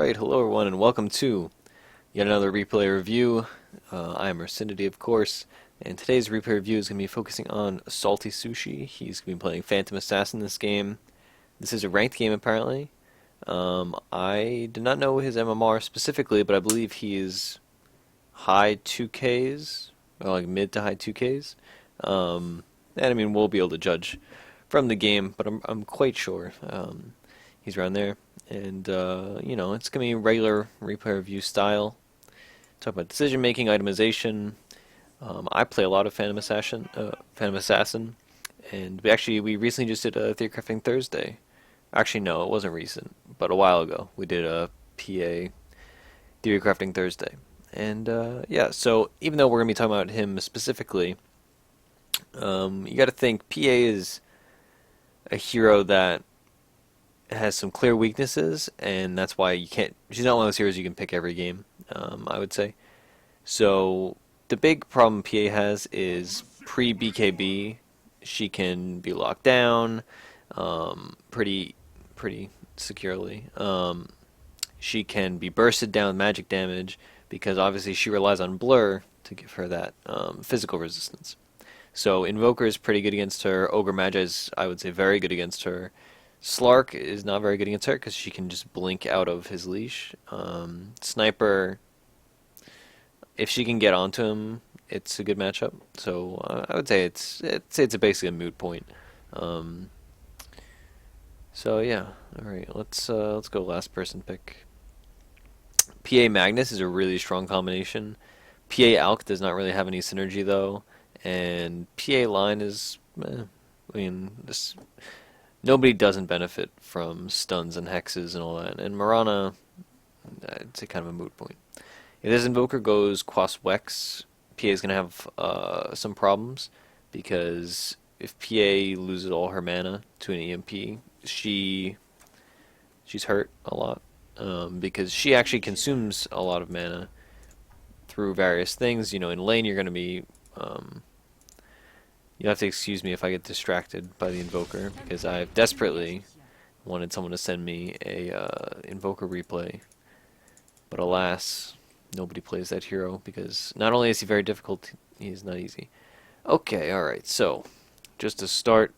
Alright, hello everyone and welcome to yet another replay review. I am Ursinity, of course, and today's replay review is going to be focusing on Salty Sushi. He's going to be playing Phantom Assassin this game. This is a ranked game apparently. I did not know his MMR specifically, but I believe he is high 2Ks, or like mid to high 2Ks. And I mean, we'll be able to judge from the game, but I'm quite sure he's around there. And, you know, it's going to be regular replay review style. Talk about decision making, itemization. I play a lot of Phantom Assassin, and we recently just did a Theory Crafting Thursday. Actually, no, it wasn't recent, but a while ago we did a PA Theory Crafting Thursday. And, yeah, so even though we're going to be talking about him specifically, you got to think PA is a hero that has some clear weaknesses, and that's why you can't. She's not one of those heroes you can pick every game, I would say. So the big problem PA has is pre-BKB, she can be locked down pretty securely. She can be bursted down with magic damage because obviously she relies on Blur to give her that physical resistance. So Invoker is pretty good against her. Ogre Magi is, I would say, very good against her. Slark is not very good against her because she can just blink out of his leash. Sniper, if she can get onto him, it's a good matchup. So I would say it's basically a moot point. So yeah, all right, let's go last person pick. PA Magnus is a really strong combination. PA Alk does not really have any synergy though, and PA Line is, I mean, this. Nobody doesn't benefit from stuns and hexes and all that. And Marana, it's a kind of a moot point. If this Invoker goes Quas Wex, PA is going to have some problems, because if PA loses all her mana to an EMP, she's hurt a lot, because she actually consumes a lot of mana through various things. You know, in lane you're going to be... You'll have to excuse me if I get distracted by the Invoker, because I've desperately wanted someone to send me a Invoker replay. But alas, nobody plays that hero, because not only is he very difficult, he's not easy. Okay, alright, so, just to start,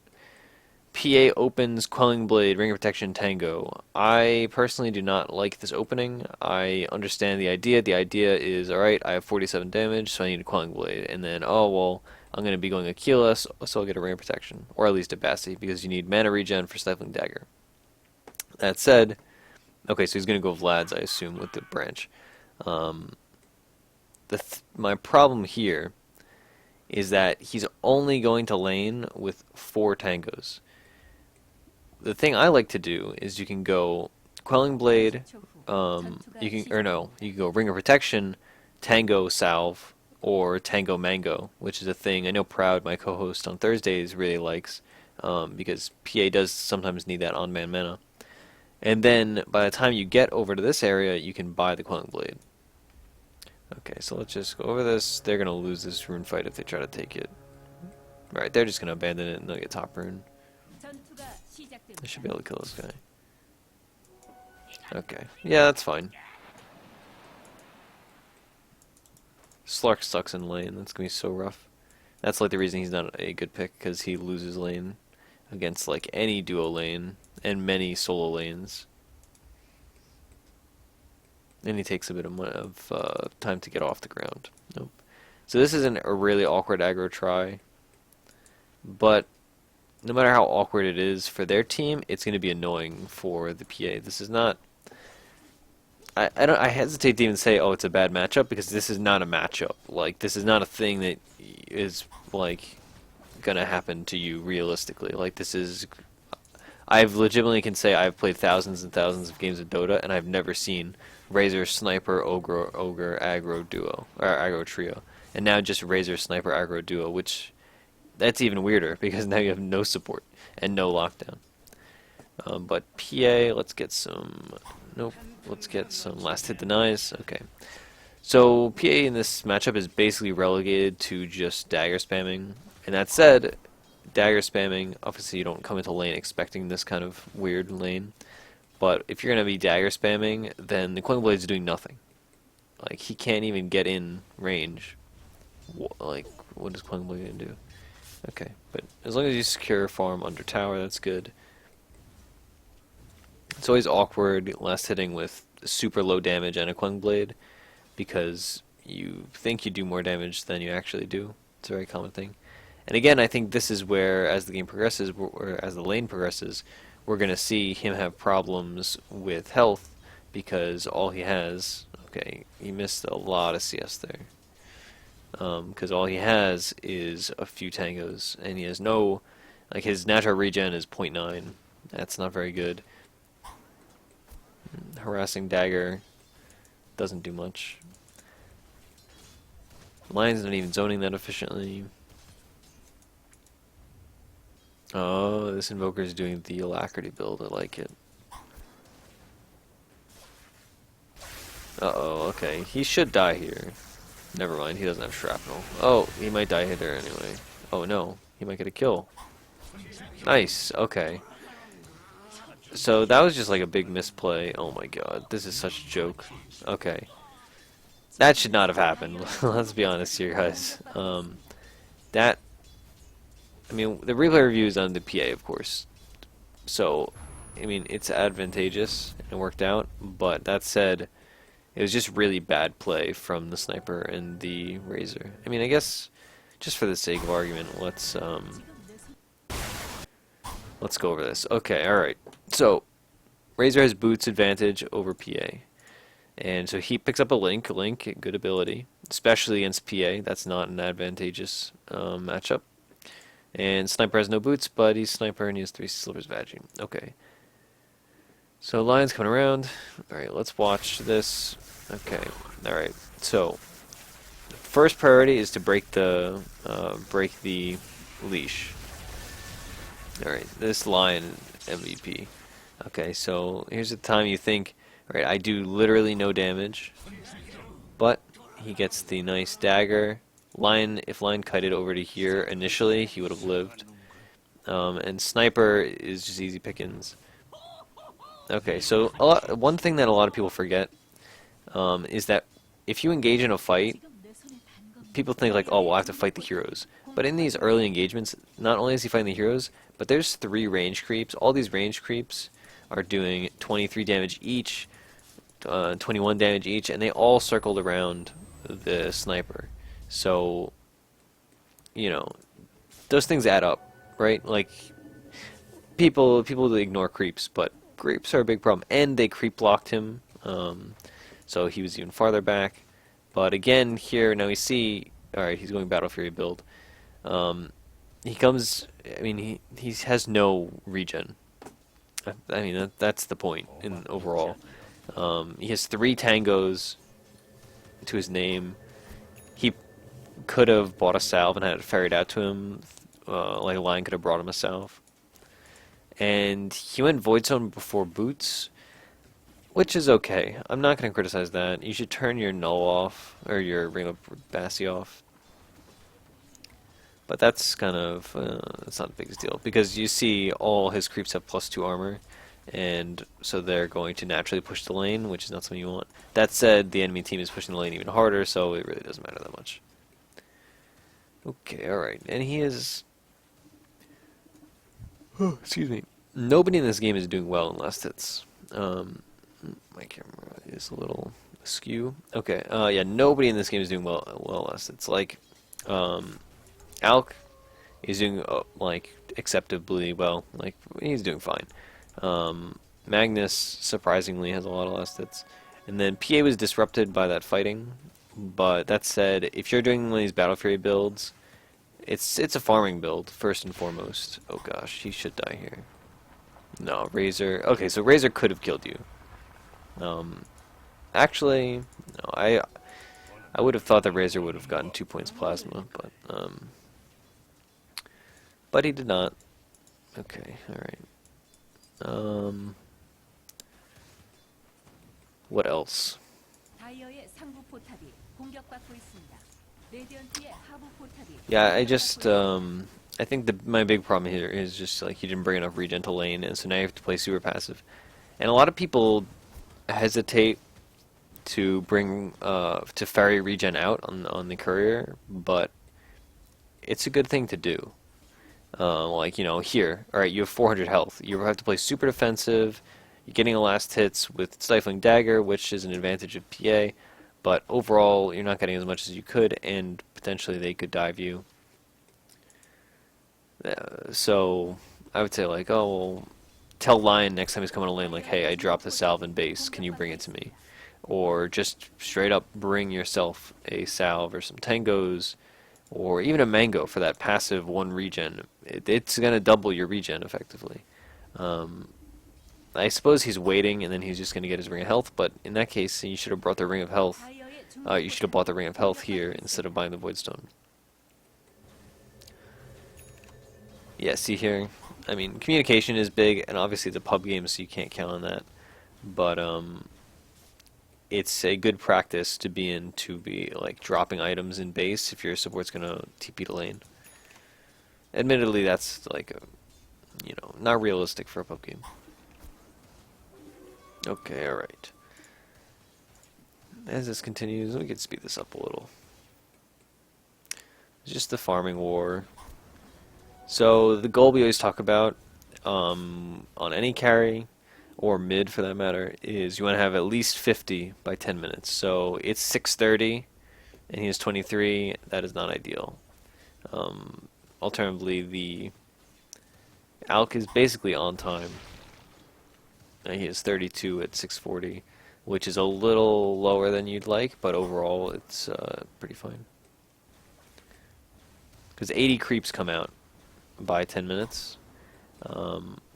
PA opens Quelling Blade, Ring of Protection, Tango. I personally do not like this opening. I understand the idea. The idea is, alright, I have 47 damage, so I need a Quelling Blade. And then, oh, well, I'm going to be going Aquila, so I'll get a Ring of Protection. Or at least a Bassi, because you need mana regen for Stifling Dagger. That said, okay, so he's going to go Vlad's, I assume, with the branch. My problem here is that he's only going to lane with 4 tangos. The thing I like to do is you can go Quelling Blade, you can go Ring of Protection, Tango Salve, or Tango Mango, which is a thing I know Proud, my co-host on Thursdays, really likes, because PA does sometimes need that on-man mana. And then by the time you get over to this area, you can buy the Quelling Blade. Okay, so let's just go over this. They're going to lose this rune fight if they try to take it. Alright, they're just going to abandon it and they'll get top rune. I should be able to kill this guy. Okay, yeah, that's fine. Slark sucks in lane. That's going to be so rough. That's like the reason he's not a good pick, because he loses lane against like any duo lane and many solo lanes. And he takes a bit of time to get off the ground. Nope. So this isn't a really awkward aggro try, but no matter how awkward it is for their team, it's going to be annoying for the PA. This is not... I hesitate to even say, oh, it's a bad matchup, because this is not a matchup. Like, this is not a thing that is, like, gonna happen to you realistically. Like, this is... I've legitimately can say I've played thousands and thousands of games of Dota, and I've never seen Razor, Sniper, Ogre, Aggro duo, or Aggro trio. And now just Razor, Sniper, Aggro duo, which... That's even weirder, because now you have no support and no lockdown. But PA, let's get some... Nope. Let's get some last hit denies. Okay. So PA in this matchup is basically relegated to just dagger spamming. And that said, dagger spamming, obviously you don't come into lane expecting this kind of weird lane. But if you're gonna be dagger spamming, then the Coin Blade's doing nothing. Like, he can't even get in range. Like, what is Coin Blade gonna do? Okay, but as long as you secure farm under tower, that's good. It's always awkward last hitting with super low damage and a Coin Blade, because you think you do more damage than you actually do. It's a very common thing. And again, I think this is where, as the game progresses, or as the lane progresses, we're going to see him have problems with health, because all he has... Okay, he missed a lot of CS there. Because all he has is a few tangos, and he has no... Like, his natural regen is 0.9. That's not very good. Harassing dagger doesn't do much. Lion's not even zoning that efficiently. Oh, this invoker is doing the alacrity build. I like it. Uh-oh, okay. He should die here. Never mind, he doesn't have shrapnel. Oh, he might die there anyway. Oh no, he might get a kill. Nice, okay. So that was just like a big misplay. Oh my god, this is such a joke. Okay. That should not have happened. Let's be honest here, guys. I mean, the replay review is on the PA, of course. So, I mean, it's advantageous and it worked out. But that said, it was just really bad play from the sniper and the Razor. I mean, I guess, just for the sake of argument, let's go over this. Okay, alright. So, Razor has boots advantage over PA. And so he picks up a Link, good ability, especially against PA. That's not an advantageous matchup. And Sniper has no boots, but he's Sniper and he has 3 Silver's Vagi. Okay. So Lion's coming around. Alright, let's watch this. Okay, alright. So, first priority is to break the leash. Alright, this Lion MVP. Okay, so here's the time you think, alright, I do literally no damage, but he gets the nice dagger. Lion, if Lion kited over to here initially, he would have lived. And Sniper is just easy pickings. Okay, so one thing that a lot of people forget is that if you engage in a fight, people think like, oh, well, I have to fight the heroes. But in these early engagements, not only is he fighting the heroes, but there's 3 range creeps. All these range creeps are doing 23 damage each, 21 damage each, and they all circled around the Sniper. So, you know, those things add up, right? Like, people ignore creeps, but creeps are a big problem. And they creep blocked him, so he was even farther back. But again, here, now we see, alright, he's going Battle Fury build. He comes, I mean, he has no regen. I mean, that's the point in overall. He has 3 tangos to his name. He could have bought a salve and had it ferried out to him. Like a Lion could have brought him a salve. And he went Void Zone before boots, which is okay. I'm not going to criticize that. You should turn your Null off, or your Ring of Bassi off. But that's kind of, that's not the biggest deal. Because you see all his creeps have +2 armor, and so they're going to naturally push the lane, which is not something you want. That said, the enemy team is pushing the lane even harder, so it really doesn't matter that much. Okay, alright. And he is... Oh, excuse me. Nobody in this game is doing well in last hits. My camera is a little askew. Okay, yeah, nobody in this game is doing well last hits. Like, Alk is doing, like, acceptably well. Like, he's doing fine. Magnus, surprisingly, has a lot of last hits. And then PA was disrupted by that fighting. But that said, if you're doing one of these Battle Fury builds, it's a farming build, first and foremost. Oh gosh, he should die here. No, Razor. Okay, so Razor could have killed you. Actually, no, I would have thought that Razor would have gotten 2 points plasma, but he did not. Okay, alright. What else? Yeah, I think my big problem here is just like he didn't bring enough regen to lane, and so now you have to play super passive. And a lot of people hesitate to bring to ferry regen out on the courier, but it's a good thing to do. Like, here, all right, you have 400 health. You have to play super defensive. You're getting the last hits with Stifling Dagger, which is an advantage of PA, but overall, you're not getting as much as you could, and potentially they could dive you. So I would say, like, oh, well, tell Lion next time he's coming to lane, like, hey, I dropped the salve in base. Can you bring it to me? Or just straight up bring yourself a salve or some tangos, or even a mango for that passive one regen. It's going to double your regen effectively. I suppose he's waiting and then he's just going to get his ring of health, but in that case, you should have brought the ring of health. You should have bought the ring of health here instead of buying the voidstone. Yeah, see here. I mean, communication is big, and obviously it's a pub game, so you can't count on that. But it's a good practice to be in, to be like dropping items in base if your support's gonna TP to lane. Admittedly, that's like not realistic for a pub game. Okay, all right. As this continues, we can speed this up a little. It's just the farming war. So the goal we always talk about on any carry, or mid for that matter, is you want to have at least 50 by 10 minutes. So it's 6:30, and he has 23. That is not ideal. Alternatively, the Alk is basically on time. He has 32 at 6:40, which is a little lower than you'd like, but overall it's pretty fine. Because 80 creeps come out by 10 minutes,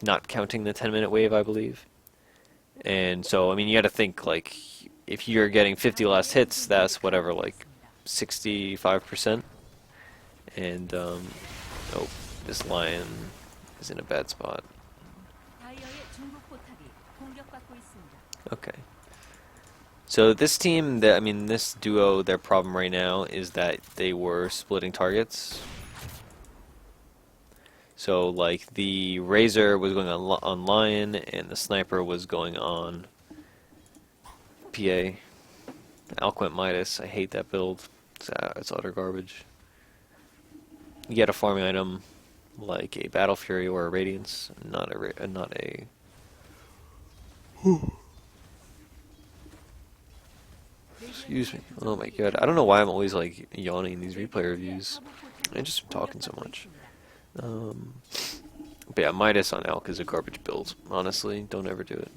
not counting the 10-minute wave, I believe. And so, I mean, you got to think, like, if you're getting 50 last hits, that's whatever, like 65%. And, oh, this Lion is in a bad spot. Okay. So this team, this duo, their problem right now is that they were splitting targets. So, like, the Razor was going on Lion, and the Sniper was going on PA. Alquent Midas, I hate that build. It's utter garbage. You get a farming item like a Battle Fury or a Radiance, not a. Excuse me. Oh my god. I don't know why I'm always like yawning in these replay reviews. I'm just talking so much. But yeah, Midas on Alk is a garbage build. Honestly, don't ever do it.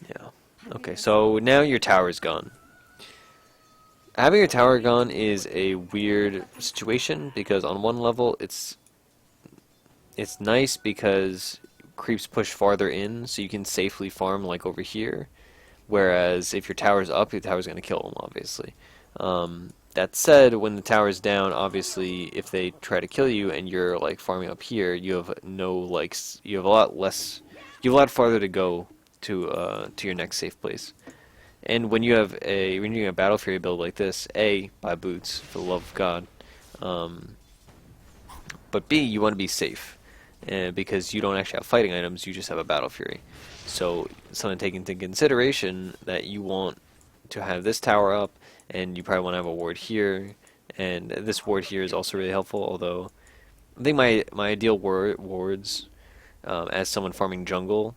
Yeah. Okay, so now your tower's gone. Having your tower gone is a weird situation because on one level it's nice because creeps push farther in, so you can safely farm like over here. Whereas if your tower's up, your tower's gonna kill them, obviously. That said, when the tower's down, obviously, if they try to kill you and you're like farming up here, you have you have a lot farther to go to your next safe place. And when you're doing a Battle Fury build like this, A, buy boots for the love of God, but B, you want to be safe, because you don't actually have fighting items, you just have a Battle Fury. So something to take into consideration that you want to have this tower up, and you probably want to have a ward here, and this ward here is also really helpful, although I think my ideal wards as someone farming jungle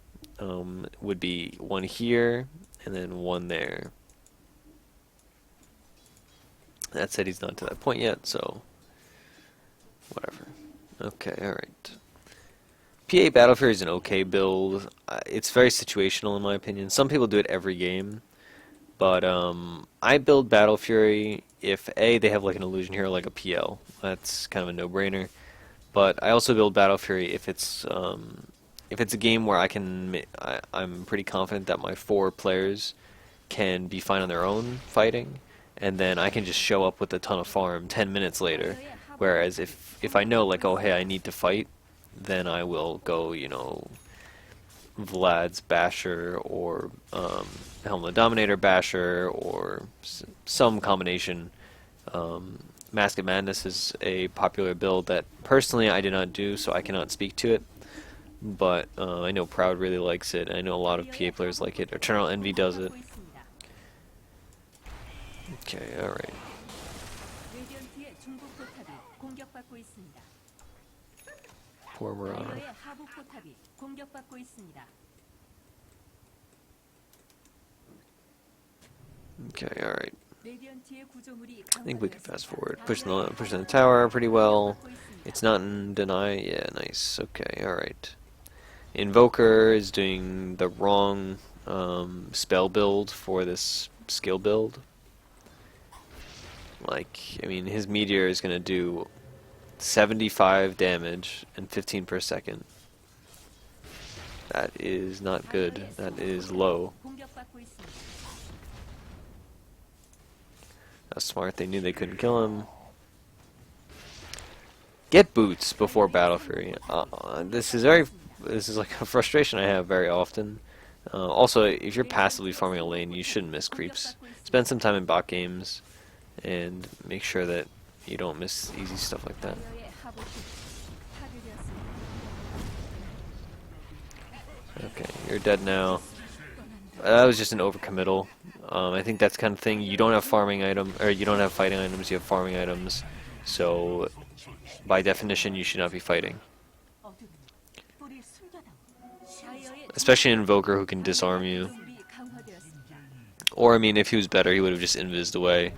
would be one here and then one there. That said, he's not to that point yet, so whatever. Okay, alright. PA Battle Fury is an okay build. It's very situational in my opinion. Some people do it every game. But I build Battle Fury if A, they have like an illusion hero like a PL. That's kind of a no-brainer. But I also build Battle Fury if it's a game where I'm pretty confident that my 4 players can be fine on their own fighting, and then I can just show up with a ton of farm 10 minutes later. Whereas if I know like, oh hey, I need to fight, then I will go, Vlad's Basher or Helm of the Dominator Basher or some combination. Mask of Madness is a popular build that personally I did not do, so I cannot speak to it. but I know Proud really likes it. I know a lot of PA players like it. Eternal Envy does it. Okay, alright. Poor Mirana. Okay, alright. I think we can fast forward. Pushing the tower pretty well. It's not in deny. Yeah, nice. Okay, alright. Invoker is doing the wrong spell build for this skill build. Like, I mean, his meteor is going to do 75 damage and 15 per second. That is not good. That is low. That's smart. They knew they couldn't kill him. Get boots before Battle Fury. This is like a frustration I have very often. Also, if you're passively farming a lane, you shouldn't miss creeps. Spend some time in bot games and make sure that you don't miss easy stuff like that. Okay, you're dead now. That was just an overcommittal. I think that's the kind of thing. You don't have farming item, or you don't have fighting items. You have farming items. So, by definition, you should not be fighting. Especially an invoker who can disarm you. Or, I mean, if he was better, he would have just invised away.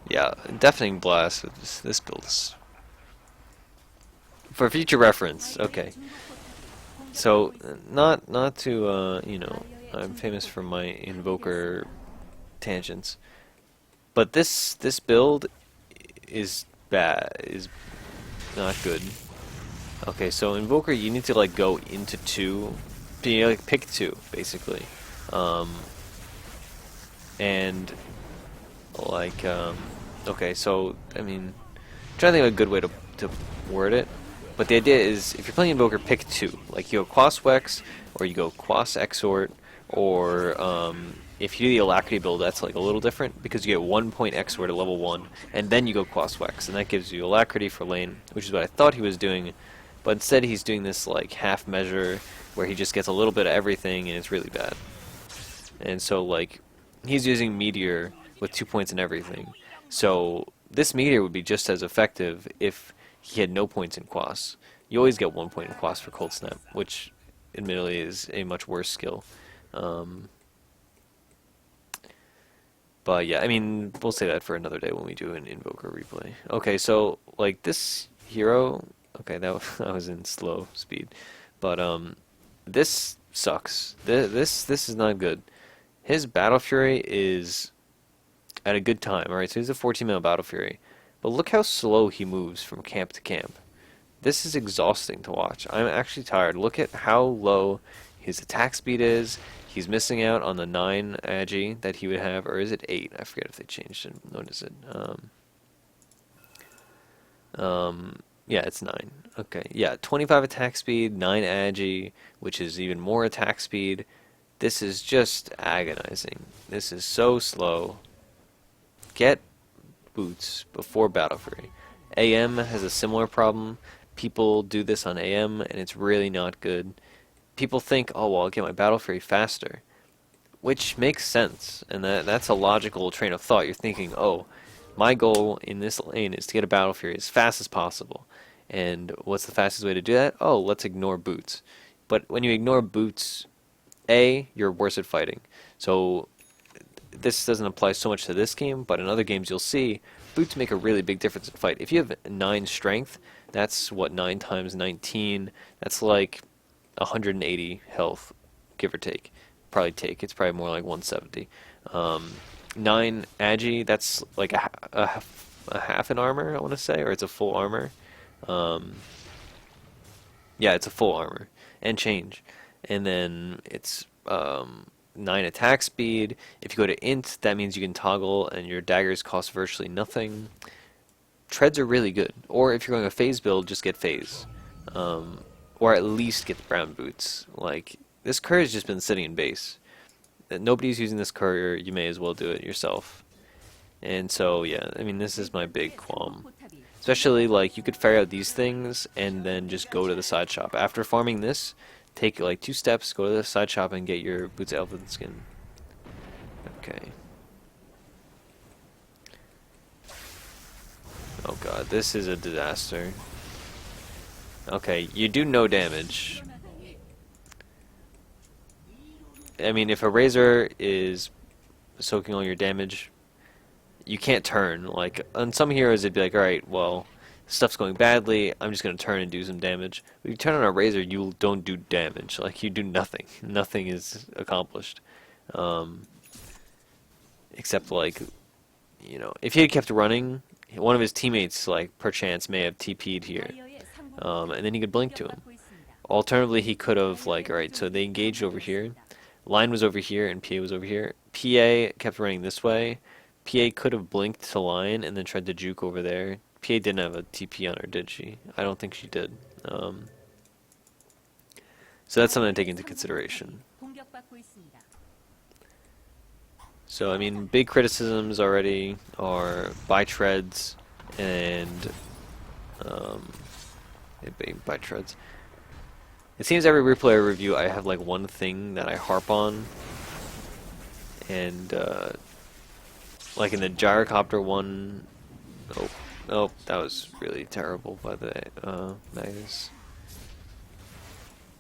Yeah, deafening blast with this build is for future reference. Okay. So, not to, you know, I'm famous for my invoker tangents, but this build is bad, is not good. Okay, so invoker, you need to like go into two, you know, like pick two basically, and like okay, so I mean, I'm trying to think of a good way to word it. But the idea is, if you're playing Invoker, pick two. Like, you go Quas Wex, or you go Quas Exort, or if you do the Alacrity build, that's like a little different, because you get 1 point Exort at level 1, and then you go Quas Wex, and that gives you Alacrity for lane, which is what I thought he was doing, but instead he's doing this like half measure, where he just gets a little bit of everything, and it's really bad. And so, like, he's using Meteor with 2 points in everything. So, this Meteor would be just as effective if he had no points in Quas. You always get 1 point in Quas for Cold Snap, which admittedly is a much worse skill. But yeah, I mean, we'll say that for another day when we do an Invoker replay. Okay, so like this hero, okay, that was in slow speed, but this sucks. This is not good. His Battle Fury is at a good time. All right, so he's a 14-minute Battle Fury. But look how slow he moves from camp to camp. This is exhausting to watch. I'm actually tired. Look at how low his attack speed is. He's missing out on the 9 agi that he would have, or is it 8? I forget if they changed it. What is it? Yeah, it's 9. Okay, yeah, 25 attack speed, 9 agi, which is even more attack speed. This is just agonizing. This is so slow. Get boots before Battle Fury. AM has a similar problem. People do this on AM, and it's really not good. People think, oh, well, I'll get my Battle Fury faster, which makes sense, and that's a logical train of thought. You're thinking, oh, my goal in this lane is to get a Battle Fury as fast as possible, and what's the fastest way to do that? Oh, let's ignore boots. But when you ignore boots, A, you're worse at fighting. So this doesn't apply so much to this game, but in other games you'll see boots make a really big difference in fight. If you have 9 strength, that's what, 9 times 19, that's like 180 health, give or take. Probably take, it's probably more like 170. 9 agi, that's like a half an armor, I want to say, or it's a full armor. Yeah, it's a full armor and change. And then it's 9 attack speed. If you go to int, that means you can toggle and your daggers cost virtually nothing. Treads are really good. Or if you're going a phase build, just get phase. Or at least get the brown boots. Like, this courier has just been sitting in base. Nobody's using this courier, you may as well do it yourself. And so, yeah, I mean, this is my big qualm. Especially, like, you could ferry out these things and then just go to the side shop. After farming this, take, like, 2 steps, go to the side shop and get your Boots of Elven Skin. Okay. Oh god, this is a disaster. Okay, you do no damage. I mean, if a Razor is soaking all your damage, you can't turn. Like, on some heroes it'd be like, alright, well, stuff's going badly, I'm just gonna turn and do some damage. But you turn on a Razor, you don't do damage. Like, you do nothing. Nothing is accomplished. Except, like, you know, if he had kept running, one of his teammates, like, perchance may have TP'd here. And then he could blink to him. Alternatively, he could have, like, alright, so they engaged over here. Line was over here, and PA was over here. PA kept running this way. PA could have blinked to line and then tried to juke over there. PA didn't have a TP on her, did she? I don't think she did. So that's something to take into consideration. So, I mean, big criticisms already are buy treads and buy treads. It seems every replayer review I have like one thing that I harp on, and like in the gyrocopter one, oh, that was really terrible by the Magus.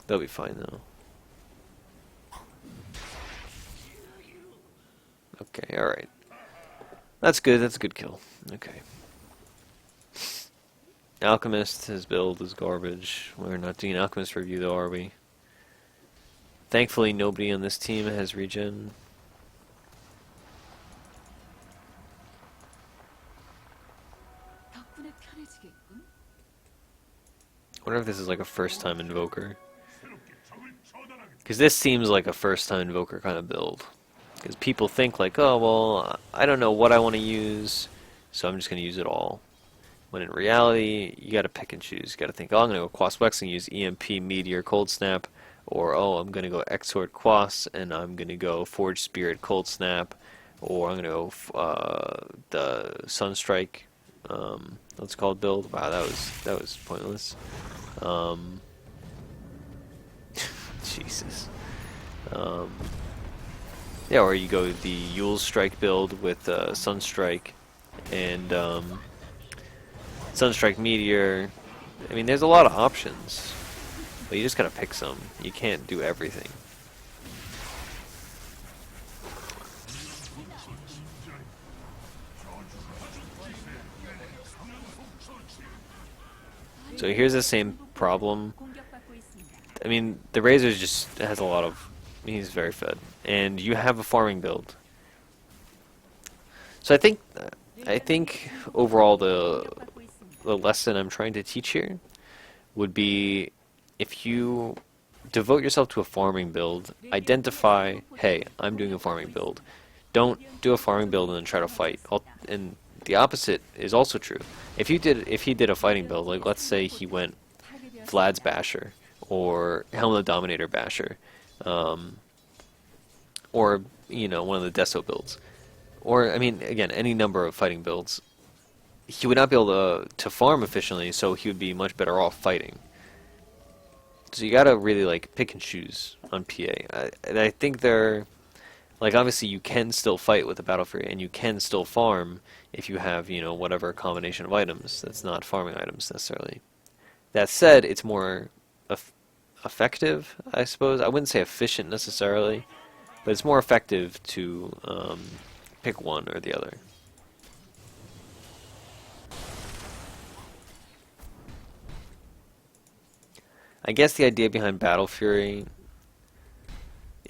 They'll be fine though. Okay, alright. That's good, that's a good kill. Okay. Alchemist, his build is garbage. We're not doing an Alchemist review though, are we? Thankfully nobody on this team has regen. I wonder if this is like a first time Invoker. Because this seems like a first time Invoker kind of build. Because people think like, oh well, I don't know what I want to use, so I'm just going to use it all. When in reality, you gotta pick and choose. You gotta think, oh, I'm gonna go Quas Wex and use EMP, Meteor, Cold Snap, or oh, I'm gonna go Exort Quas and I'm gonna go Forge Spirit, Cold Snap, or I'm gonna go the Sunstrike, what's called build. Wow, that was pointless. Jesus. Yeah, or you go the Yule Strike build with Sunstrike and Sunstrike Meteor. I mean, there's a lot of options, but you just gotta pick some. You can't do everything. So here's the same problem. I mean, the Razor just has a lot of... He's very fed. And you have a farming build. So I think overall the lesson I'm trying to teach here would be, if you devote yourself to a farming build, identify, hey, I'm doing a farming build. Don't do a farming build and then try to fight. And the opposite is also true. If he did a fighting build, like let's say he went Vlad's Basher or Helm of the Dominator Basher, or you know, one of the Deso builds, or I mean, again, any number of fighting builds, he would not be able to farm efficiently, so he would be much better off fighting. So you gotta really like pick and choose on PA. And I think they're like, obviously you can still fight with the Battle Fury, and you can still farm if you have, you know, whatever combination of items that's not farming items necessarily. That said, it's more effective, I suppose. I wouldn't say efficient necessarily, but it's more effective to pick one or the other. I guess the idea behind Battle Fury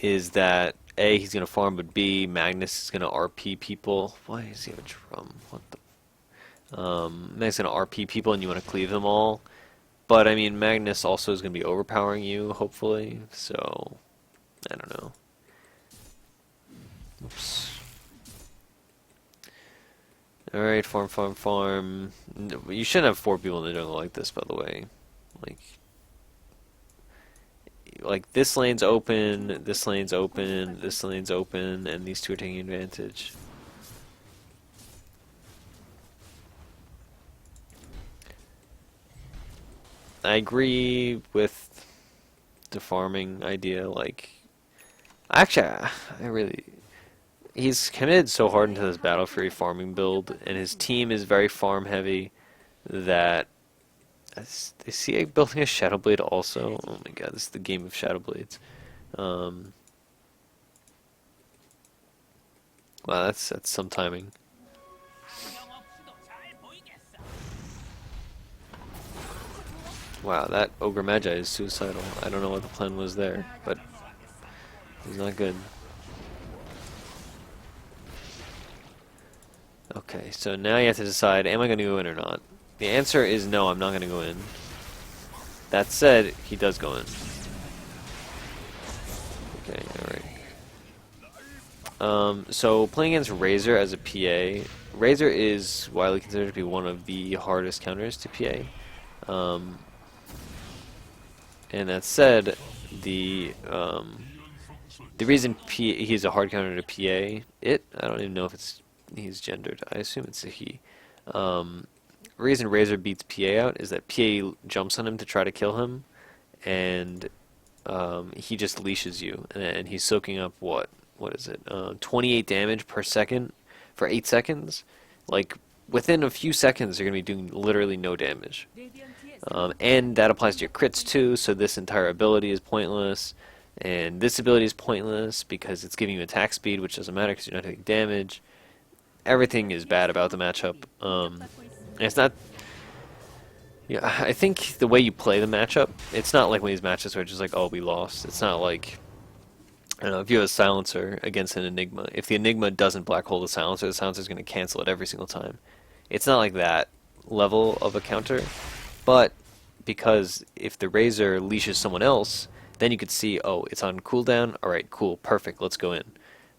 is that A, he's gonna farm, but B, Magnus is gonna RP people. Why does he have a drum? What the? Magnus is gonna RP people, and you want to cleave them all. But I mean, Magnus also is gonna be overpowering you, hopefully. So I don't know. Oops. All right, farm, farm, farm. You shouldn't have 4 people in the jungle like this, by the way. Like this lane's open, this lane's open, this lane's open, and these two are taking advantage. I agree with the farming idea. Like, actually, I really he's committed so hard into this Battle Fury farming build, and his team is very farm heavy. That is he building a Shadow Blade also? Oh my God, this is the game of Shadow Blades. Um, wow, that's some timing. Wow, that Ogre Magi is suicidal. I don't know what the plan was there, but he's not good. Okay, so now you have to decide, am I going to go in or not? The answer is no, I'm not going to go in. That said, he does go in. Okay, alright. So playing against Razor as a PA, Razor is widely considered to be one of the hardest counters to PA. And that said, the reason he's a hard counter to PA, I don't even know if he's gendered. I assume it's a he. Reason Razor beats PA out is that PA jumps on him to try to kill him, and he just leashes you, and he's soaking up what is it? 28 damage per second for 8 seconds. Like within a few seconds, you're gonna be doing literally no damage. And that applies to your crits too, so this entire ability is pointless. And this ability is pointless because it's giving you attack speed, which doesn't matter because you're not taking damage. Everything is bad about the matchup. It's not... Yeah, I think the way you play the matchup, it's not like one of these matches where it's just like, oh, we lost. It's not like... I don't know, if you have a Silencer against an Enigma, if the Enigma doesn't black hole the Silencer's going to cancel it every single time. It's not like that level of a counter. But because if the Razor leashes someone else, then you could see, oh, it's on cooldown. All right, cool, perfect, let's go in.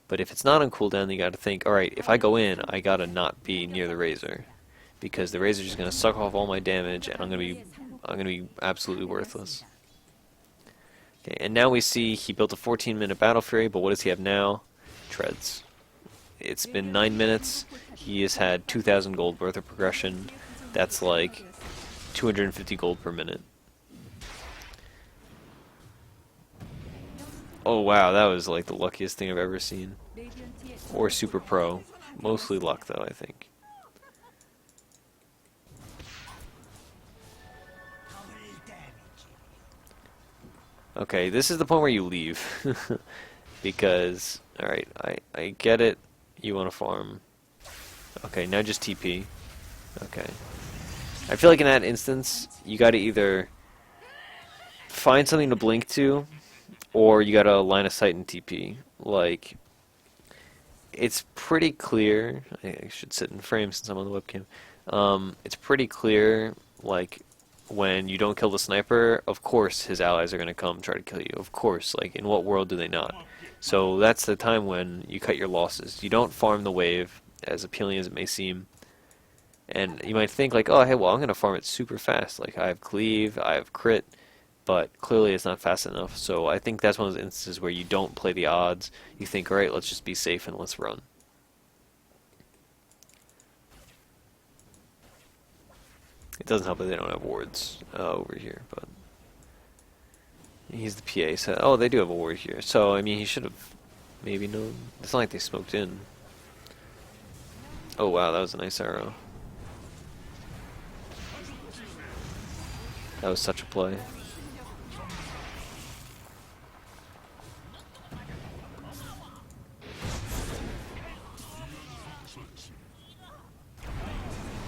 But if it's not on cooldown, you got to think, all right, if I go in, I got to not be near the Razor, because the Razor's just going to suck off all my damage, and I'm going to be absolutely worthless. Okay, and now we see he built a 14-minute Battle Fury, but what does he have now? Treads. It's been 9 minutes. He has had 2,000 gold worth of progression. That's like 250 gold per minute. Oh wow, that was like the luckiest thing I've ever seen. Or super pro. Mostly luck though, I think. Okay, this is the point where you leave. Because, alright, I get it. You want to farm. Okay, now just TP. Okay. I feel like in that instance, you gotta either find something to blink to, or you gotta line of sight and TP. Like, it's pretty clear. I should sit in frame since I'm on the webcam. It's pretty clear, like, when you don't kill the sniper, of course his allies are gonna come try to kill you. Of course, like, in what world do they not? So that's the time when you cut your losses. You don't farm the wave, as appealing as it may seem. And you might think like, oh, hey, well, I'm going to farm it super fast. Like, I have cleave, I have crit, but clearly it's not fast enough. So I think that's one of those instances where you don't play the odds. You think, all right, let's just be safe and let's run. It doesn't help that they don't have wards over here, but he's the PA. So, oh, they do have a ward here. So, I mean, he should have maybe known. It's not like they smoked in. Oh, wow, that was a nice arrow. That was such a play.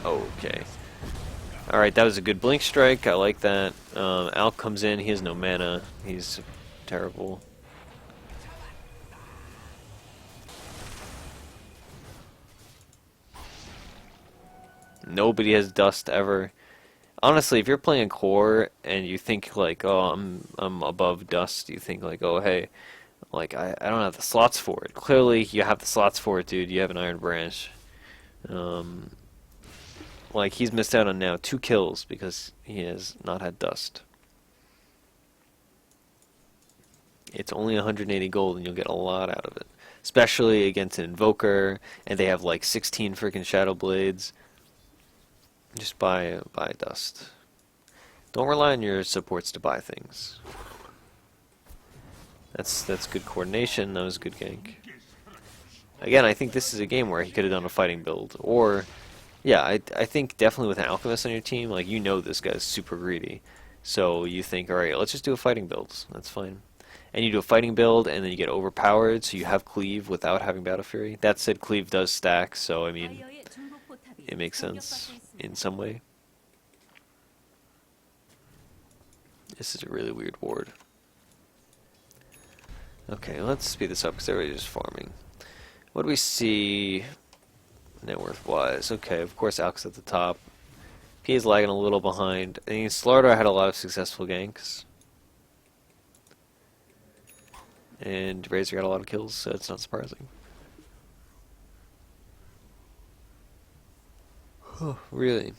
Okay. Alright, that was a good blink strike. I like that. Alk comes in. He has no mana. He's terrible. Nobody has dust ever. Honestly, if you're playing a core and you think like, oh, I'm above dust, you think like, oh, hey, like I don't have the slots for it. Clearly, you have the slots for it, dude. You have an Iron Branch. Like he's missed out on now 2 kills because he has not had dust. It's only 180 gold, and you'll get a lot out of it, especially against an Invoker, and they have like 16 freaking Shadow Blades. Just buy dust. Don't rely on your supports to buy things. That's good coordination. That was a good gank. Again, I think this is a game where he could have done a fighting build. Or, yeah, I think definitely with an Alchemist on your team, like, you know this guy's super greedy. So you think, alright, let's just do a fighting build. That's fine. And you do a fighting build, and then you get overpowered, so you have Cleave without having Battle Fury. That said, Cleave does stack, so, I mean, it makes sense in some way. This is a really weird ward. Okay, let's speed this up, because everybody's just farming. What do we see net worth-wise? Okay, of course, Alk's at the top. P is lagging a little behind. I think Slardar had a lot of successful ganks. And Razor got a lot of kills, so it's not surprising. Really?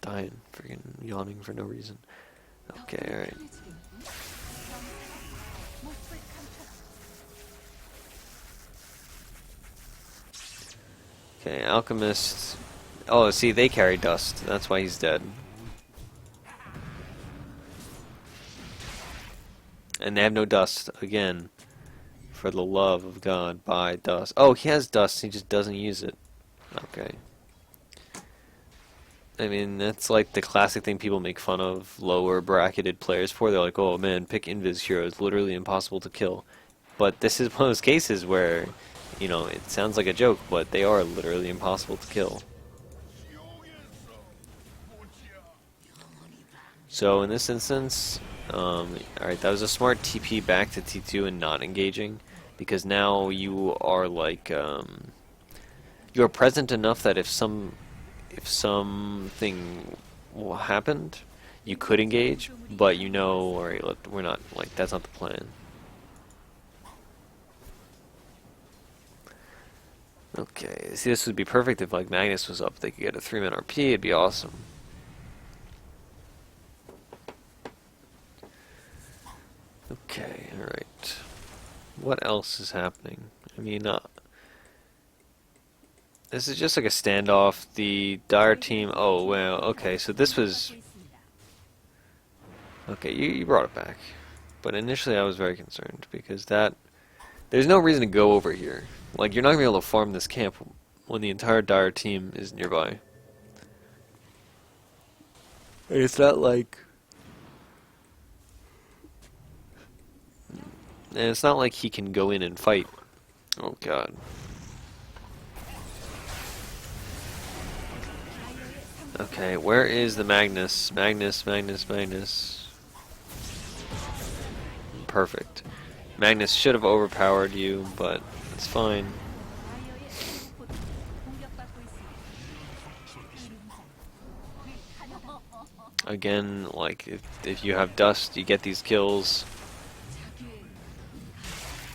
Dying, freaking yawning for no reason. Okay, alright. Okay, Alchemist. Oh, see, they carry Dust. That's why he's dead. And they have no Dust. Again, for the love of God, buy Dust. Oh, he has Dust, he just doesn't use it. Okay. I mean, that's like the classic thing people make fun of lower bracketed players for. They're like, oh man, pick Invis hero. It's literally impossible to kill. But this is one of those cases where, you know, it sounds like a joke, but they are literally impossible to kill. So in this instance, alright, that was a smart TP back to T2 and not engaging, because now you are like, you are present enough that if something happened, you could engage, but you know, alright, we're not, like, that's not the plan. Okay, see, this would be perfect if, like, Magnus was up, they could get a 3-man RP, it'd be awesome. Okay, alright. What else is happening? I mean, this is just like a standoff. The Dire team, oh, well, okay, so this was... Okay, you brought it back. But initially I was very concerned, because there's no reason to go over here. Like, you're not going to be able to farm this camp when the entire Dire team is nearby. And it's not like... And it's not like he can go in and fight. Oh god. Okay, where is the Magnus? Magnus. Perfect. Magnus should have overpowered you, but it's fine. Again, like, if you have Dust, you get these kills.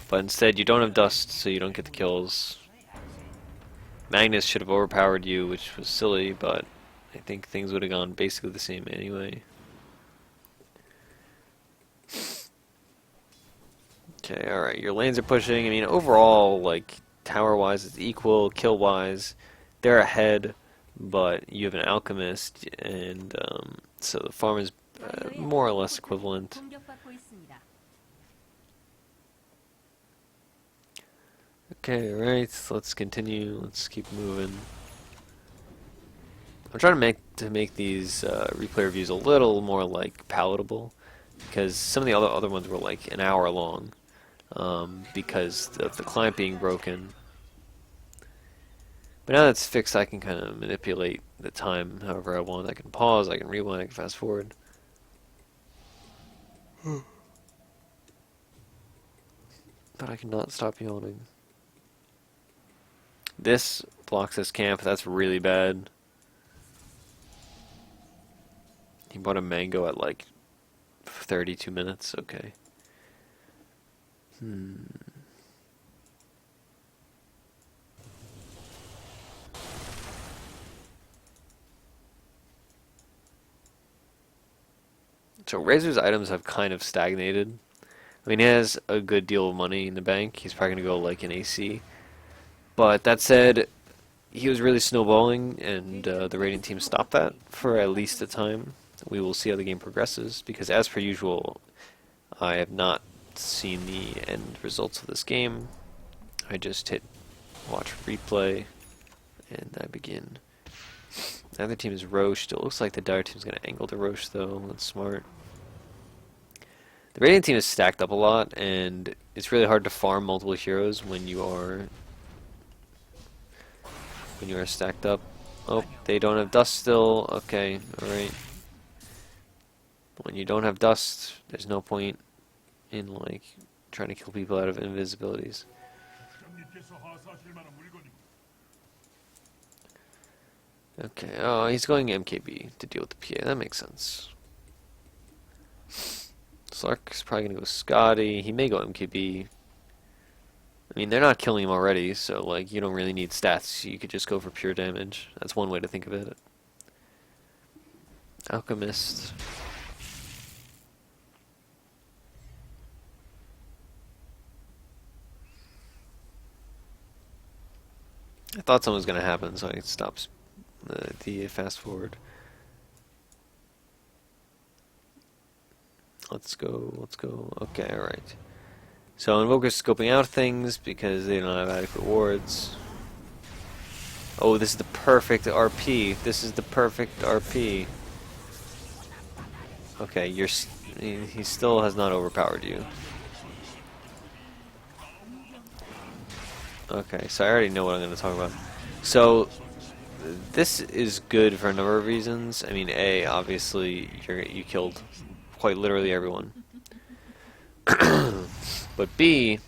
But instead, you don't have Dust, so you don't get the kills. Magnus should have overpowered you, which was silly, but I think things would have gone basically the same anyway. Okay, alright, your lanes are pushing. I mean, overall, like, tower-wise, it's equal. Kill-wise, they're ahead, but you have an Alchemist, and so the farm is more or less equivalent. Okay, alright, so let's continue. Let's keep moving. I'm trying to make these replay reviews a little more like palatable, because some of the other ones were like an hour long, because of the client being broken. But now that's fixed, I can kind of manipulate the time however I want. I can pause, I can rewind, I can fast forward. But I cannot stop yawning. This blocks this camp, that's really bad. He bought a mango at like 32 minutes, okay. So Razor's items have kind of stagnated. I mean, he has a good deal of money in the bank. He's probably going to go like an AC. But that said, he was really snowballing, and the raiding team stopped that for at least a time. we will see how the game progresses, because as per usual, I have not seen the end results of this game. I just hit watch replay, and I begin. The other team is Roche. Still looks like the Dire team is going to angle to Roche, though. That's smart. The Radiant team is stacked up a lot, and it's really hard to farm multiple heroes when you are stacked up. Oh, they don't have dust still. Okay, alright. When you don't have dust, there's no point in like trying to kill people out of invisibilities. Okay, oh, he's going MKB to deal with the PA. That makes sense. Slark's probably going to go Scotty. He may go MKB. I mean, they're not killing him already, so like you don't really need stats. You could just go for pure damage. That's one way to think of it. Alchemist. I thought something was going to happen, so I stopped the fast forward. Let's go. Okay, alright. So Invoker's scoping out things because they don't have adequate wards. Oh, this is the perfect RP. This is the perfect RP. Okay, he still has not overpowered you. Okay, so I already know what I'm going to talk about. So this is good for a number of reasons. I mean, A, obviously you killed quite literally everyone. But B,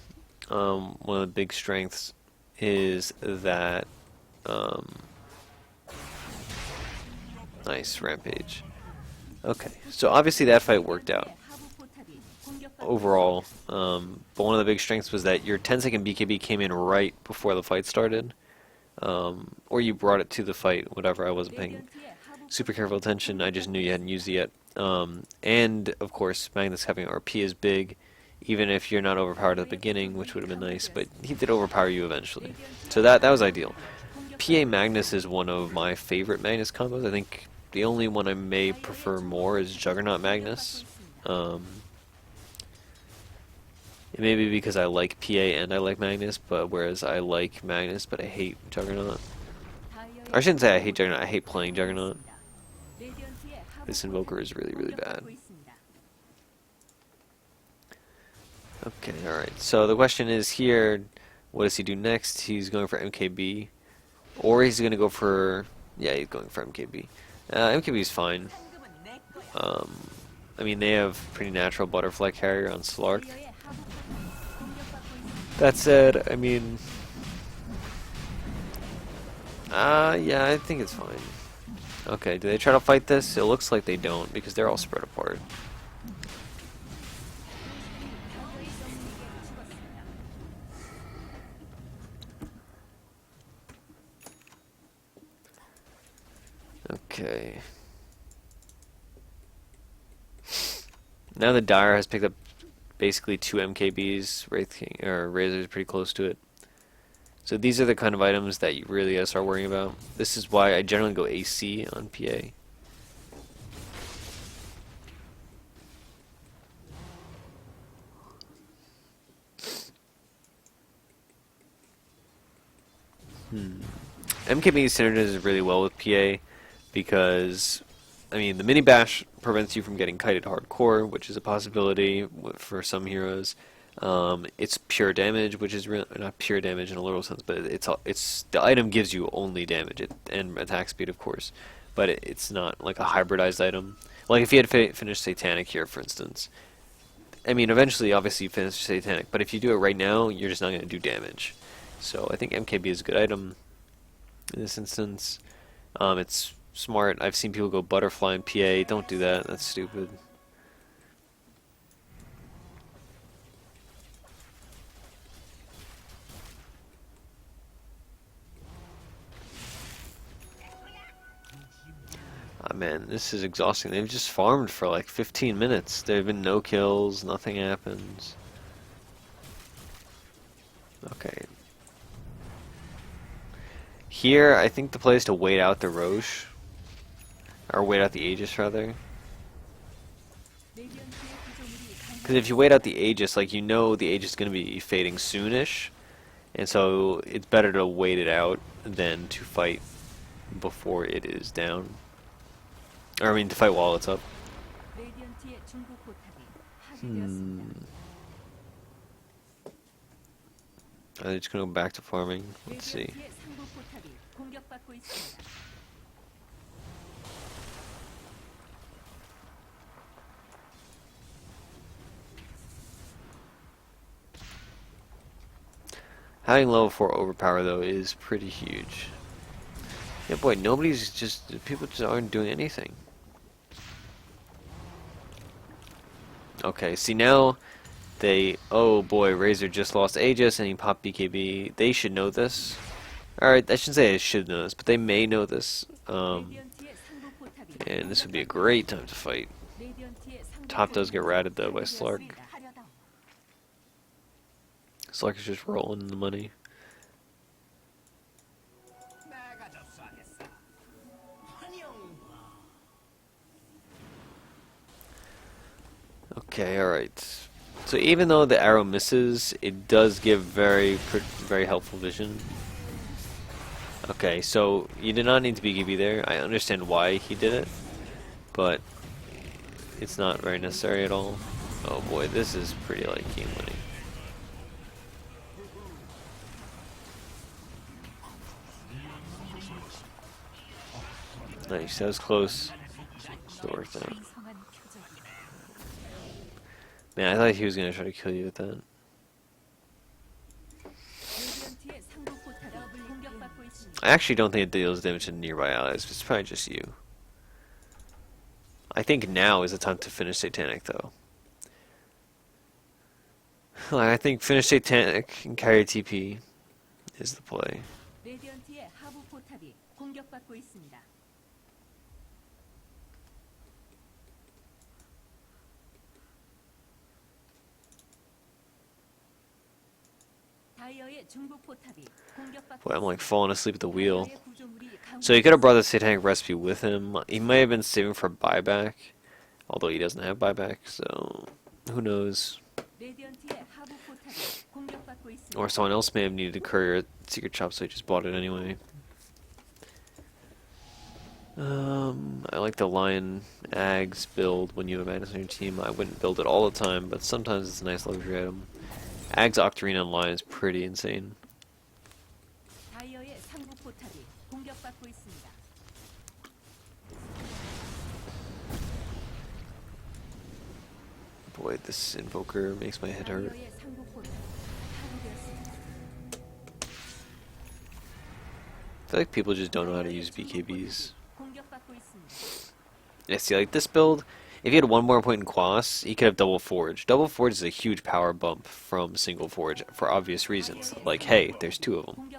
one of the big strengths is that nice rampage. Okay, so obviously that fight worked out overall, but one of the big strengths was that your 10-second BKB came in right before the fight started, or you brought it to the fight, whatever. I wasn't paying super careful attention. I just knew you hadn't used it yet. And of course, Magnus having RP is big, even if you're not overpowered at the beginning, which would have been nice, but he did overpower you eventually. So that was ideal. PA Magnus is one of my favorite Magnus combos. I think the only one I may prefer more is Juggernaut Magnus. It may be because I like PA and I like Magnus, but whereas I like Magnus, but I hate Juggernaut. I shouldn't say I hate Juggernaut, I hate playing Juggernaut. This Invoker is really, really bad. Okay, alright. So the question is here, what does he do next? He's going for MKB. Or he's going to go for... Yeah, he's going for MKB. MKB is fine. I mean, they have pretty natural butterfly carrier on Slark. That said, I mean... yeah, I think it's fine. Okay, do they try to fight this? It looks like they don't, because they're all spread apart. Okay. Now the Dire has picked up basically 2 MKBs. Wraith King, or Razor is pretty close to it. So these are the kind of items that you really gotta start worrying about. This is why I generally go AC on PA. MKB synergizes really well with PA because, I mean, the mini bash prevents you from getting kited hardcore, which is a possibility for some heroes. It's pure damage, which is not pure damage in a literal sense, but it's the item gives you only damage and attack speed, of course, but it's not like a hybridized item. Like if you had finished Satanic here, for instance, I mean, eventually, obviously, you finish Satanic, but if you do it right now, you're just not going to do damage. So I think MKB is a good item in this instance. It's smart. I've seen people go butterfly in PA. Don't do that. That's stupid. Ah, man, this is exhausting. They've just farmed for like 15 minutes. There have been no kills. Nothing happens. Okay. Here, I think the play is to wait out the Roche. Or wait out the Aegis, rather. Because if you wait out the Aegis, like, you know the Aegis is going to be fading soonish, and so it's better to wait it out than to fight before it is down. Or I mean, to fight while it's up. Are they just going to go back to farming? Let's see. Having level 4 overpower, though, is pretty huge. Yeah, boy, nobody's just... People just aren't doing anything. Okay, see now... They... Oh boy, Razor just lost Aegis and he popped BKB. They should know this. Alright, I shouldn't say they should know this, but they may know this. And this would be a great time to fight. Top does get ratted, though, by Slark. Slark is just rolling in the money. Okay, alright. So even though the arrow misses, it does give very helpful vision. Okay, so you did not need to BKB there. I understand why he did it, but it's not very necessary at all. Oh boy, this is pretty like game winning. Nice, that was close. Still worked out. Man, I thought he was gonna try to kill you with that. I actually don't think it deals damage to nearby allies. It's probably just you. I think now is the time to finish Satanic, though. I think finish Satanic and carry TP is the play. Boy, I'm like falling asleep at the wheel. So he could have brought the Satanic recipe with him. He might have been saving for buyback, although he doesn't have buyback, so who knows. Or someone else may have needed a courier secret shop, so he just bought it anyway. I like the Lion Ags build when you have Magnus on your team. I wouldn't build it all the time, but sometimes it's a nice luxury item. Ags, Octarina, and Lion is pretty insane. Boy, this invoker makes my head hurt. I feel like people just don't know how to use BKBs. Yeah, see, like this build, if he had one more point in Quas, he could have double forge. Double forge is a huge power bump from single forge for obvious reasons. Like, hey, there's two of them.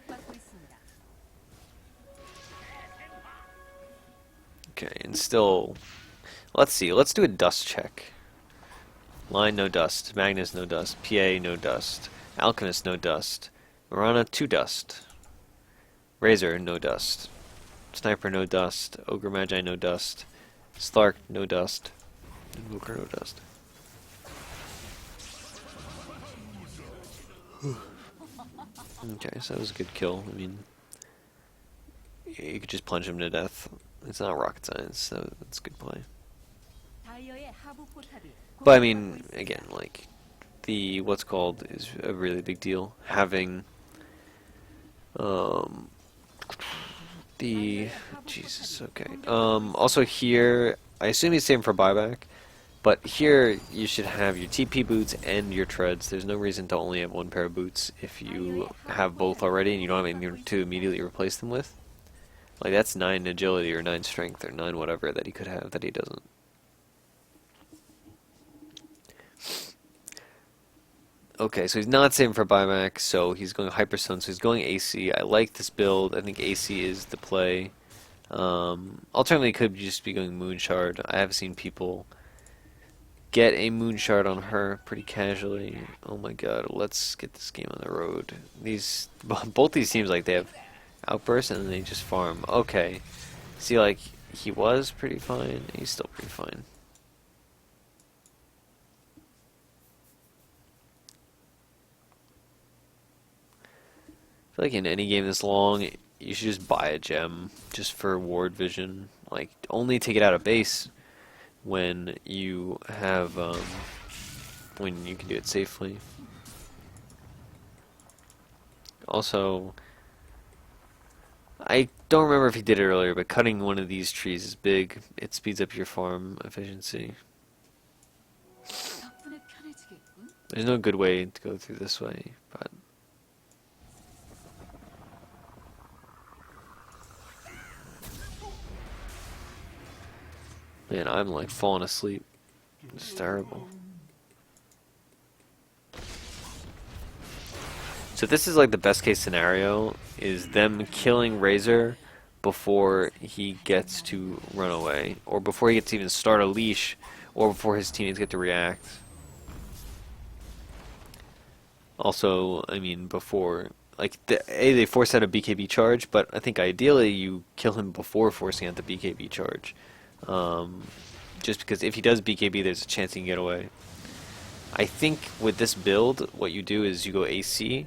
Okay, and still, let's see, let's do a dust check. Line, no dust. Magnus, no dust. PA, no dust. Alchemist, no dust. Marana, 2 dust. Razor, no dust. Sniper, no dust. Ogre Magi, no dust. Slark, no dust. Invoker, no dust. Okay, so that was a good kill. I mean, you could just plunge him to death. It's not rocket science, so that's a good play. But I mean, again, like, the what's called is a really big deal. Having the Jesus, okay. Also here, I assume he's saving for buyback, but here you should have your TP boots and your treads. There's no reason to only have one pair of boots if you have both already and you don't have anything to immediately replace them with. Like, that's 9 agility or 9 strength or 9 whatever that he could have that he doesn't. Okay, so he's not saving for buyback, so he's going Hyperstone, so he's going AC. I like this build. I think AC is the play. Alternatively, it could just be going Moonshard. I have seen people get a Moonshard on her pretty casually. Oh my god, let's get this game on the road. Both these teams, like, they have Outburst and then they just farm. Okay. See, like, he was pretty fine. He's still pretty fine. feel like in any game this long, you should just buy a gem just for ward vision. Like, only take it out of base when you have, when you can do it safely. Also, I don't remember if he did it earlier, but cutting one of these trees is big. It speeds up your farm efficiency. There's no good way to go through this way, but man, I'm like falling asleep. It's terrible. So this is like the best case scenario, is them killing Razor before he gets to run away, or before he gets to even start a leash, or before his teammates get to react. Also, I mean, before, like, they force out a BKB charge, but I think ideally you kill him before forcing out the BKB charge. Just because if he does BKB, there's a chance he can get away. I think with this build, what you do is you go AC,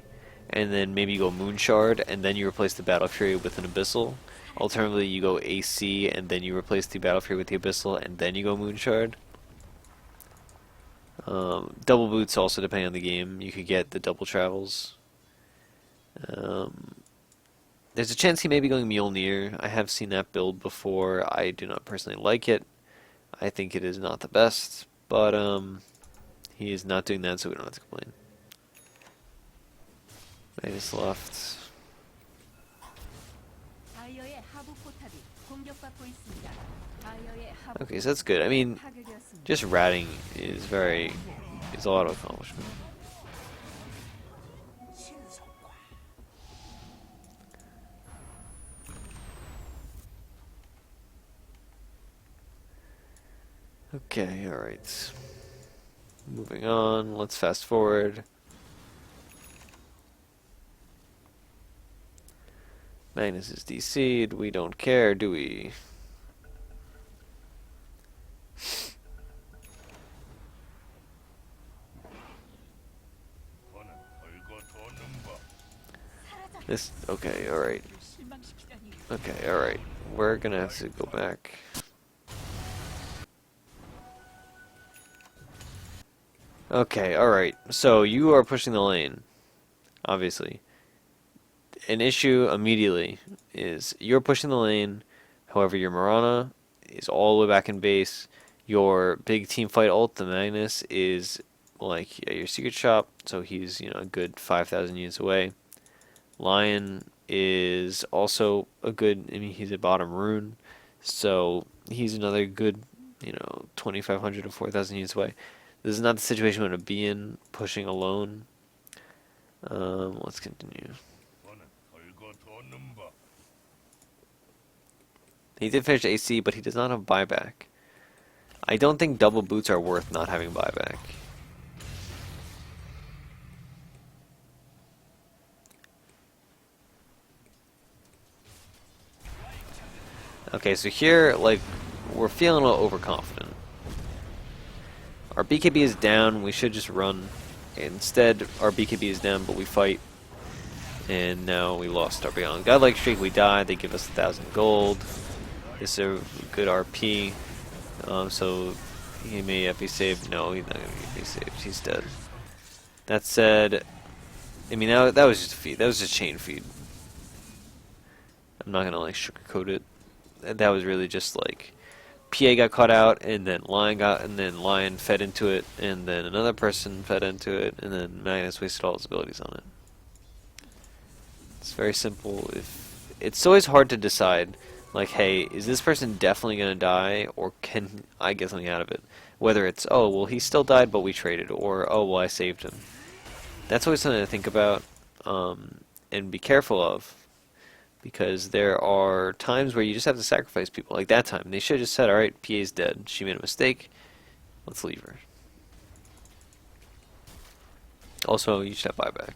and then maybe you go Moonshard, and then you replace the Battle Fury with an Abyssal. Alternatively, you go AC, and then you replace the Battle Fury with the Abyssal, and then you go Moonshard. Double boots also, depending on the game, you could get the double travels. There's a chance he may be going Mjolnir. I have seen that build before. I do not personally like it. I think it is not the best, but he is not doing that, so we don't have to complain. Magnus left. Okay, so that's good. I mean, just ratting is a lot of accomplishment. Okay, alright. Moving on, let's fast forward. Magnus is DC'd, we don't care, do we? This, okay, alright. Okay, alright. We're gonna have to go back. Okay, alright. So you are pushing the lane, obviously. An issue immediately is you're pushing the lane, however your Mirana is all the way back in base. Your big team fight ult, the Magnus, is like at your secret shop, so he's, you know, a good 5,000 units away. Lion is also a good, I mean, he's a bottom rune, so he's another good, you know, 2,500 to 4,000 units away. This is not the situation we want to be in, pushing alone. Let's continue. He did finish AC, but he does not have buyback. I don't think double boots are worth not having buyback. Okay, so here, like, we're feeling a little overconfident. Our BKB is down, we should just run. Instead, our BKB is down, but we fight. And now we lost our Beyond Godlike streak, we died, they give us 1,000 gold. This is a good RP. So he may be saved. No, he's not going to be saved. He's dead. That said, I mean, that was just a feed. That was just chain feed. I'm not going to, like, sugarcoat it. That was really just, like, PA got caught out, and then Lion fed into it, and then another person fed into it, and then Magnus wasted all his abilities on it. It's very simple. It's always hard to decide, like, hey, is this person definitely going to die, or can I get something out of it? Whether it's, oh, well, he still died, but we traded, or, oh, well, I saved him. That's always something to think about, and be careful of, because there are times where you just have to sacrifice people. Like that time, they should have just said, alright, PA's dead, she made a mistake, let's leave her. Also, you should have buyback.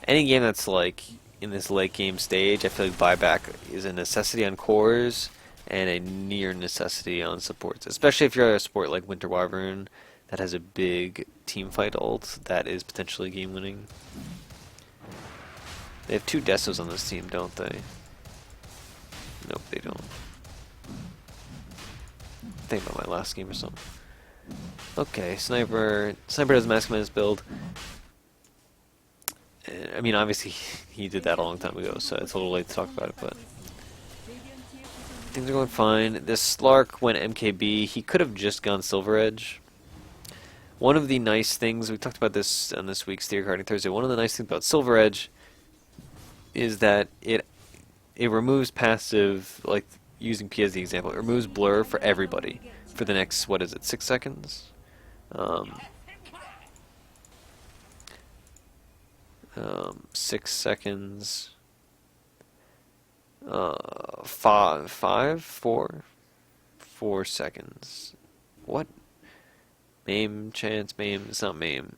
Any game that's, like, in this late game stage, I feel like buyback is a necessity on cores and a near necessity on supports. Especially if you're a support like Winter Wyvern that has a big team fight ult that is potentially game winning. They have two Desos on this team, don't they? Nope, they don't. Think about my last game or something. Okay, Sniper does Mask Man's build. I mean, obviously, he did that a long time ago, so it's a little late to talk about it, but things are going fine. This Slark went MKB. He could have just gone Silver Edge. One of the nice things, we talked about this on this week's Theory Carding Thursday, one of the nice things about Silver Edge is that it removes passive, like using P as the example, it removes blur for everybody for the next, what is it, 6 seconds? 6 seconds. 4 seconds. What? MAME, chance, MAME, it's not MAME.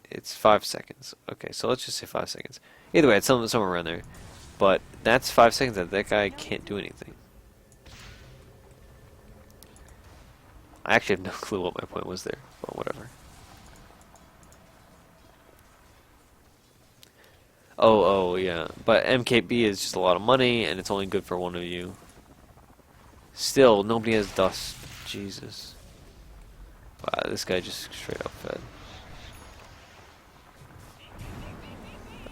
It's 5 seconds. Okay, so let's just say 5 seconds. Either way, it's somewhere around there. But that's 5 seconds that guy can't do anything. I actually have no clue what my point was there, but whatever. Oh, yeah. But MKB is just a lot of money, and it's only good for one of you. Still, nobody has dust. Jesus. Wow, this guy just straight up fed.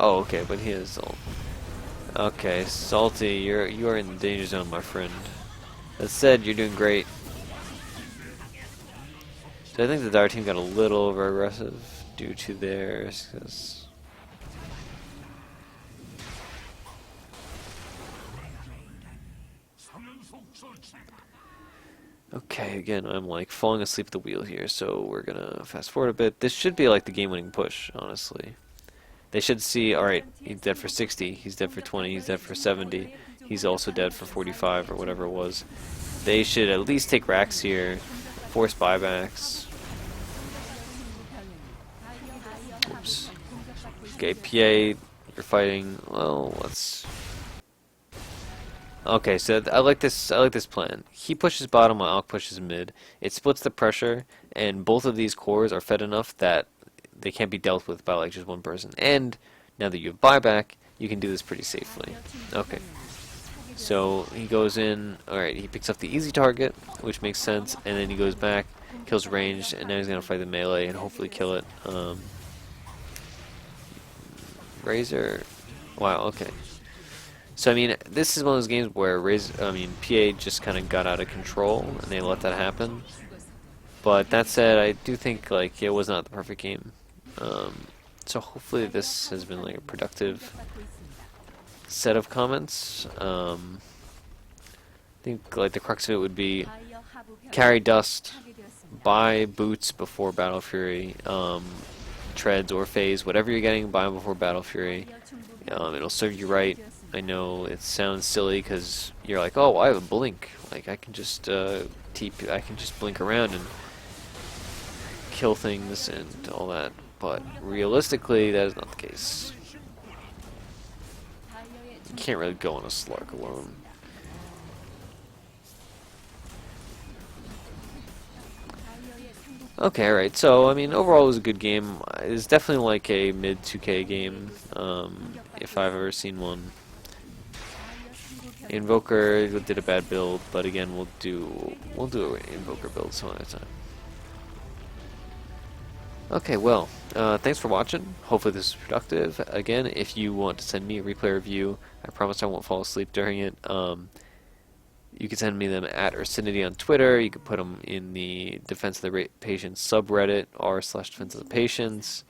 Oh, okay, but he has ult. Okay, Salty, you are in the danger zone, my friend. That said, you're doing great. So I think the Dire team got a little over aggressive due to theirs. Okay, again, I'm like falling asleep at the wheel here, so we're gonna fast forward a bit. This should be like the game-winning push, honestly. They should see, alright, he's dead for 60, he's dead for 20, he's dead for 70, he's also dead for 45 or whatever it was. They should at least take racks here, force buybacks. Oops. Okay, PA, you're fighting, well, let's... Okay, so I like this plan. He pushes bottom while Alk pushes mid. It splits the pressure, and both of these cores are fed enough that they can't be dealt with by like just one person. And now that you have buyback, you can do this pretty safely. Okay. So he goes in, alright, he picks up the easy target, which makes sense, and then he goes back, kills ranged, and now he's gonna fight the melee and hopefully kill it. Razor, wow, okay. So I mean, this is one of those games where PA just kind of got out of control, and they let that happen. But that said, I do think like it was not the perfect game. So hopefully this has been like a productive set of comments. I think like the crux of it would be carry dust, buy boots before Battle Fury, treads or phase, whatever you're getting, buy them before Battle Fury. It'll serve you right. I know it sounds silly because you're like, oh, I have a blink. Like I can just I can just blink around and kill things and all that. But realistically, that is not the case. You can't really go on a Slark alone. Okay, alright, so, I mean, overall it was a good game. It's definitely like a mid-2K game, if I've ever seen one. Invoker did a bad build, but again, we'll do an Invoker build some other time. Okay, well, thanks for watching. Hopefully this was productive. Again, if you want to send me a replay review, I promise I won't fall asleep during it. You can send me them at Ursinity on Twitter. You can put them in the Defense of the Patients subreddit, r/Defense of the Patients.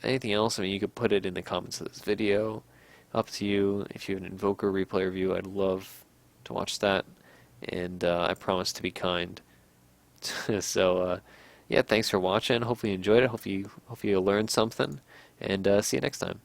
Anything else, I mean, you could put it in the comments of this video. Up to you. If you have an Invoker replay review, I'd love to watch that. And I promise to be kind. So, yeah, thanks for watching. Hopefully you enjoyed it. Hopefully you learned something. And see you next time.